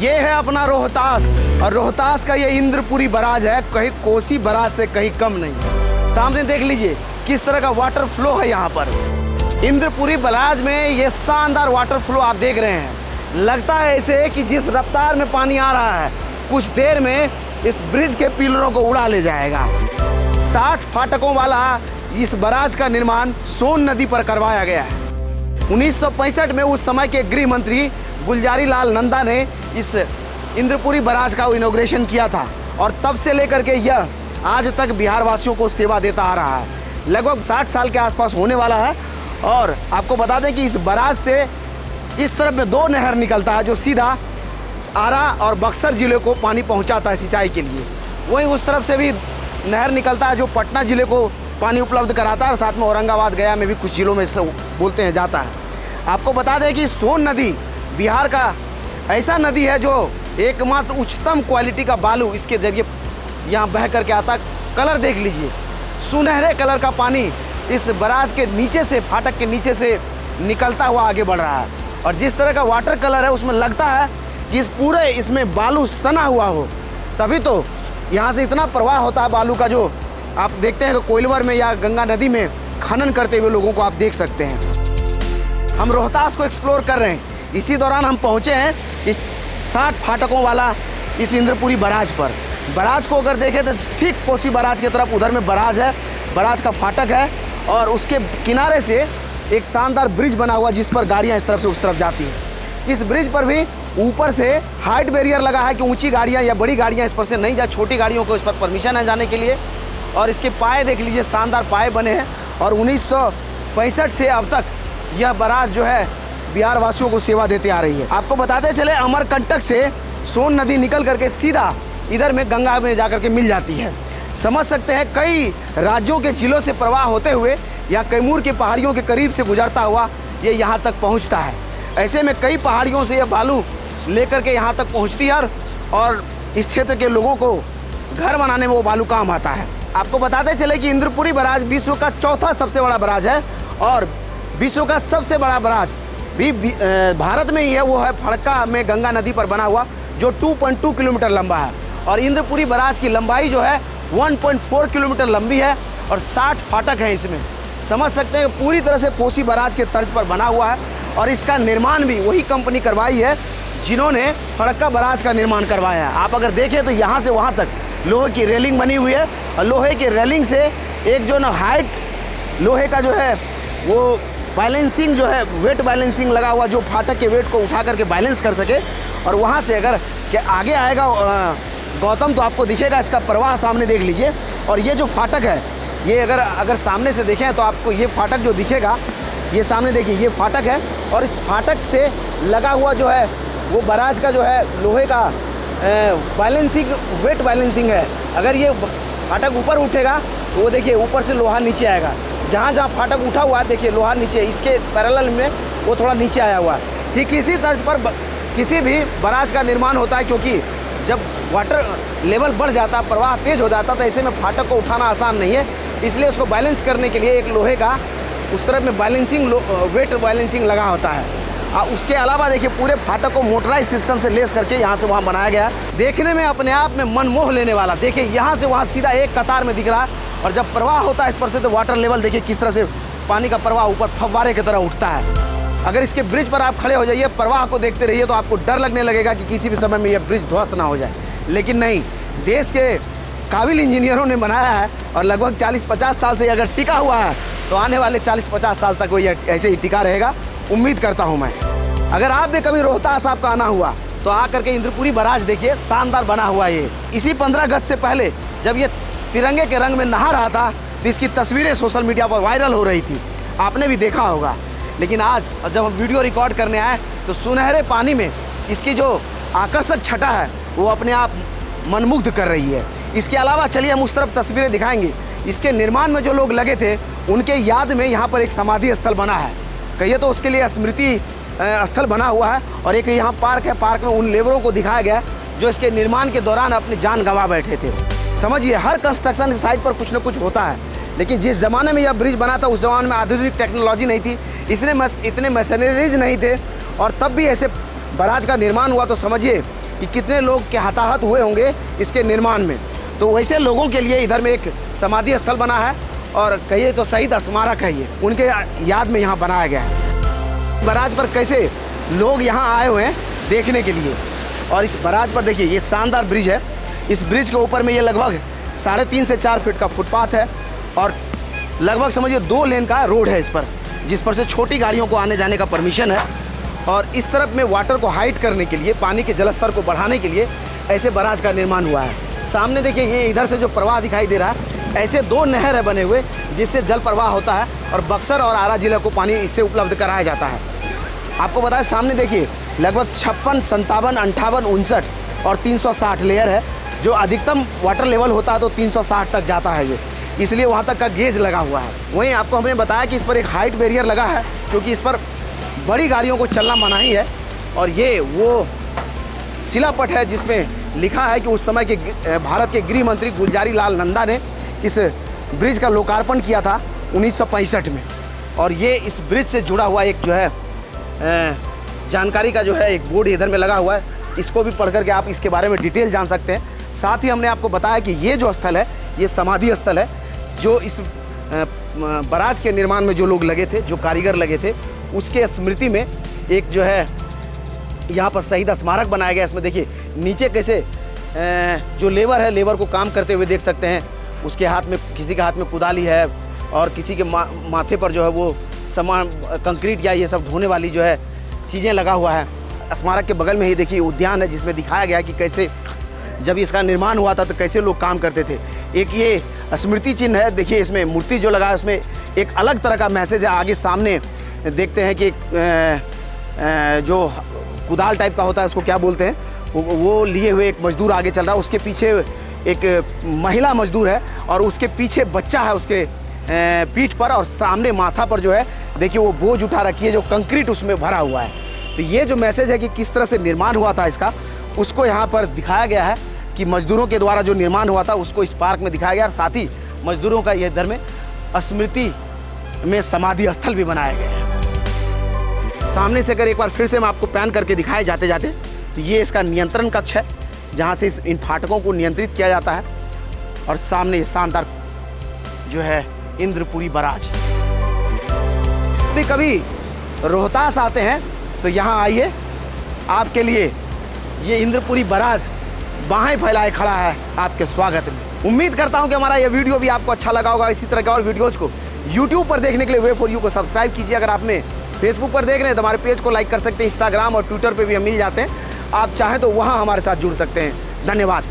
ये है अपना रोहतास, और रोहतास का ये इंद्रपुरी बराज है, कहीं कोसी बराज से कहीं कम नहीं। सामने देख लीजिए किस तरह का वाटर फ्लो है यहाँ पर। इंद्रपुरी बराज में ये शानदार वाटर फ्लो आप देख रहे हैं। लगता है ऐसे कि जिस रफ्तार में पानी आ रहा है कुछ देर में इस ब्रिज के पिलरों को उड़ा ले जाएगा। 60 फाटकों वाला इस बराज का निर्माण सोन नदी पर करवाया गया है। 1965 में उस समय के गृह मंत्री गुलजारी लाल नंदा ने इस इंद्रपुरी बराज का इनॉग्रेशन किया था, और तब से लेकर के यह आज तक बिहार वासियों को सेवा देता आ रहा है। लगभग 60 साल के आसपास होने वाला है। और आपको बता दें कि इस बराज से इस तरफ में 2 नहर निकलता है जो सीधा आरा और बक्सर जिले को पानी पहुंचाता है सिंचाई के लिए। वहीं उस तरफ से भी नहर निकलता है जो पटना जिले को पानी उपलब्ध कराता है, और साथ में औरंगाबाद गया में भी कुछ जिलों में से बोलते हैं जाता है। आपको बता दें कि सोन नदी बिहार का ऐसा नदी है जो एकमात्र उच्चतम क्वालिटी का बालू इसके जरिए यहाँ बह करके आता है। कलर देख लीजिए, सुनहरे कलर का पानी इस बराज के नीचे से, फाटक के नीचे से निकलता हुआ आगे बढ़ रहा है। और जिस तरह का वाटर कलर है उसमें लगता है कि इस पूरे इसमें बालू सना हुआ हो, तभी तो यहाँ से इतना प्रवाह होता है बालू का, जो आप देखते हैं कि कोइलवर में या गंगा नदी में खनन करते हुए लोगों को आप देख सकते हैं। हम रोहतास को एक्सप्लोर कर रहे हैं। इसी दौरान हम पहुँचे हैं इस 60 फाटकों वाला इस इंद्रपुरी बराज पर। बराज को अगर देखें तो ठीक कोसी बराज की तरफ उधर में बराज है, बराज का फाटक है, और उसके किनारे से एक शानदार ब्रिज बना हुआ जिस पर गाड़ियाँ इस तरफ से उस तरफ जाती हैं। इस ब्रिज पर भी ऊपर से हाइट बैरियर लगा है कि ऊंची गाड़ियाँ या बड़ी गाड़ियाँ इस पर से नहीं जाए, छोटी गाड़ियों को इस पर परमिशन है जाने के लिए। और इसके पाए देख लीजिए, शानदार पाए बने हैं। और 1965 से अब तक यह बराज जो है बिहार वासियों को सेवा देते आ रही है। आपको बताते चले अमरकंटक से सोन नदी निकल करके सीधा इधर में गंगा में जाकर के मिल जाती है। समझ सकते हैं कई राज्यों के जिलों से प्रवाह होते हुए या कैमूर की पहाड़ियों के करीब से गुजरता हुआ ये यहाँ तक पहुँचता है। ऐसे में कई पहाड़ियों से यह बालू लेकर के यहाँ तक पहुँचती है, और इस क्षेत्र के लोगों को घर बनाने में वो बालू काम आता है। आपको बताते चले कि इंद्रपुरी बराज विश्व का 4था सबसे बड़ा बराज है, और विश्व का सबसे बड़ा बराज भी भारत में ही है। वो है फड़का में गंगा नदी पर बना हुआ जो 2.2 किलोमीटर लंबा है। और इंद्रपुरी बराज की लंबाई जो है 1.4 किलोमीटर लंबी है, और 60 फाटक हैं इसमें। समझ सकते हैं पूरी तरह से कोसी बराज के तर्ज पर बना हुआ है, और इसका निर्माण भी वही कंपनी करवाई है जिन्होंने फड़क्का बराज का निर्माण करवाया है। आप अगर देखें तो यहाँ से वहाँ तक लोहे की रेलिंग बनी हुई है, और लोहे की रेलिंग से एक जो ना हाइट लोहे का जो है वो बैलेंसिंग जो है, वेट बैलेंसिंग लगा हुआ, जो फाटक के वेट को उठा करके बैलेंस कर सके। और वहाँ से अगर के आगे आएगा गौतम तो आपको दिखेगा इसका प्रवाह, सामने देख लीजिए। और ये जो फाटक है, ये अगर सामने से देखें तो आपको ये फाटक जो दिखेगा, ये सामने देखिए ये फाटक है, और इस फाटक से लगा हुआ जो है वो बराज का जो है लोहे का बैलेंसिंग, वेट बैलेंसिंग है। अगर ये फाटक ऊपर उठेगा तो वो देखिए ऊपर से लोहा नीचे आएगा। जहाँ जहाँ फाटक उठा हुआ है देखिए लोहा नीचे, इसके पैरेलल में वो थोड़ा नीचे आया हुआ है। ठीक इसी तर्ज पर किसी भी बराज का निर्माण होता है, क्योंकि जब वाटर लेवल बढ़ जाता, प्रवाह तेज हो जाता, तो ऐसे में फाटक को उठाना आसान नहीं है। इसलिए उसको बैलेंस करने के लिए एक लोहे का उस तरफ में बैलेंसिंग, वेट बैलेंसिंग लगा होता है। उसके अलावा देखिए पूरे फाटक को मोटराइज सिस्टम से लेस करके यहाँ से वहाँ बनाया गया है। देखने में अपने आप में मन मोह लेने वाला। देखिए यहाँ से वहाँ सीधा एक कतार में दिख रहा है, और जब प्रवाह होता है इस पर से तो वाटर लेवल देखिए किस तरह से पानी का प्रवाह ऊपर फव्वारे की तरह उठता है। अगर इसके ब्रिज पर आप खड़े हो जाइए, प्रवाह को देखते रहिए, तो आपको डर लगने लगेगा कि किसी भी समय में यह ब्रिज ध्वस्त ना हो जाए। लेकिन नहीं, देश के काबिल इंजीनियरों ने बनाया है, और लगभग 40-50 साल से अगर टिका हुआ है तो आने वाले 40-50 साल तक वो ये ऐसे ही टिका रहेगा, उम्मीद करता हूँ मैं। अगर आप भी कभी रोहतास आपका आना हुआ तो आ करके इंद्रपुरी बराज देखिए, शानदार बना हुआ ये। इसी 15 अगस्त से पहले जब ये तिरंगे के रंग में नहा रहा था तो इसकी तस्वीरें सोशल मीडिया पर वायरल हो रही थी, आपने भी देखा होगा। लेकिन आज जब हम वीडियो रिकॉर्ड करने आए तो सुनहरे पानी में इसकी जो आकर्षक छटा है वो अपने आप मनमुग्ध कर रही है। इसके अलावा चलिए हम उस तरफ तस्वीरें दिखाएंगे। इसके निर्माण में जो लोग लगे थे उनके याद में यहाँ पर एक समाधि स्थल बना है, कहिए तो उसके लिए स्मृति स्थल बना हुआ है। और एक यहाँ पार्क है, पार्क में उन लेबरों को दिखाया गया जो इसके निर्माण के दौरान अपनी जान गंवा बैठे थे। समझिए हर कंस्ट्रक्शन साइट पर कुछ न कुछ होता है, लेकिन जिस ज़माने में यह ब्रिज बना था उस ज़माने में आधुनिक टेक्नोलॉजी नहीं थी, इतने मशीनरीज नहीं थे, और तब भी ऐसे बराज का निर्माण हुआ। तो समझिए कि कितने लोग के हताहत हुए होंगे इसके निर्माण में। तो वैसे लोगों के लिए इधर में एक समाधि स्थल बना है, और कहिए तो शहीद स्मारक है, ये उनके याद में यहाँ बनाया गया है। बराज पर कैसे लोग यहाँ आए हुए हैं देखने के लिए। और इस बराज पर देखिए ये शानदार ब्रिज है। इस ब्रिज के ऊपर में ये लगभग 3.5 से 4 फीट का फुटपाथ है, और लगभग समझिए 2 लेन का रोड है इस पर, जिस पर से छोटी गाड़ियों को आने जाने का परमिशन है। और इस तरफ में वाटर को हाइट करने के लिए, पानी के जलस्तर को बढ़ाने के लिए ऐसे बराज का निर्माण हुआ है। सामने देखिए ये इधर से जो प्रवाह दिखाई दे रहा है, ऐसे 2 नहर है बने हुए जिससे जल प्रवाह होता है, और बक्सर और आरा जिला को पानी इससे उपलब्ध कराया जाता है। आपको बताएं सामने देखिए लगभग 56, 57, 58, 59 और 360 लेयर है। जो अधिकतम वाटर लेवल होता है तो 360 तक जाता है ये, इसलिए वहाँ तक का गेज लगा हुआ है। वहीं आपको हमने बताया कि इस पर एक हाइट बैरियर लगा है, क्योंकि इस पर बड़ी गाड़ियों को चलना मनाही है। और ये वो शिलापट है जिसमें लिखा है कि उस समय के भारत के गृह मंत्री गुलजारी लाल नंदा ने इस ब्रिज का लोकार्पण किया था 1965 में। और ये इस ब्रिज से जुड़ा हुआ एक जो है जानकारी का जो है एक बोर्ड इधर में लगा हुआ है, इसको भी पढ़ करके आप इसके बारे में डिटेल जान सकते हैं। साथ ही हमने आपको बताया कि ये जो स्थल है ये समाधि स्थल है, जो इस बराज के निर्माण में जो लोग लगे थे, जो कारीगर लगे थे, उसके स्मृति में एक जो है यहाँ पर शहीद स्मारक बनाया गया। इसमें देखिए नीचे कैसे जो लेबर है, लेबर को काम करते हुए देख सकते हैं। उसके हाथ में, किसी के हाथ में कुदाली है, और किसी के माथे पर जो है वो सामान कंक्रीट या ये सब धोने वाली जो है चीज़ें लगा हुआ है। स्मारक के बगल में ही देखिए उद्यान है, जिसमें दिखाया गया कि कैसे जब इसका निर्माण हुआ था तो कैसे लोग काम करते थे। एक ये स्मृति चिन्ह है, देखिए इसमें मूर्ति जो लगा है उसमें एक अलग तरह का मैसेज है। आगे सामने देखते हैं कि जो कुदाल टाइप का होता है, उसको क्या बोलते हैं, वो लिए हुए एक मजदूर आगे चल रहा है। उसके पीछे एक महिला मजदूर है, और उसके पीछे बच्चा है उसके पीठ पर, और सामने माथा पर जो है देखिए वो बोझ उठा रखी है, जो कंक्रीट उसमें भरा हुआ है। तो ये जो मैसेज है कि किस तरह से निर्माण हुआ था इसका, उसको यहाँ पर दिखाया गया है कि मजदूरों के द्वारा जो निर्माण हुआ था उसको इस पार्क में दिखाया गया। और साथ ही मजदूरों का ये इधर में स्मृति में समाधि स्थल भी बनाया गया है। सामने से अगर एक बार फिर से मैं आपको पैन करके दिखाए जाते जाते, तो ये इसका नियंत्रण कक्ष है, जहाँ से इन फाटकों को नियंत्रित किया जाता है। और सामने शानदार जो है इंद्रपुरी बराज। कभी रोहतास आते हैं तो यहाँ आइए, आपके लिए ये इंद्रपुरी बराज बाहें फैलाए खड़ा है आपके स्वागत में। उम्मीद करता हूँ कि हमारा ये वीडियो भी आपको अच्छा लगा होगा। इसी तरह के और वीडियोज़ को YouTube पर देखने के लिए वे फॉर यू को सब्सक्राइब कीजिए। अगर आपने फेसबुक पर देख रहे हैं तो हमारे पेज को लाइक कर सकते हैं। इंस्टाग्राम और ट्विटर पर भी हम मिल जाते हैं, आप चाहें तो वहाँ हमारे साथ जुड़ सकते हैं। धन्यवाद।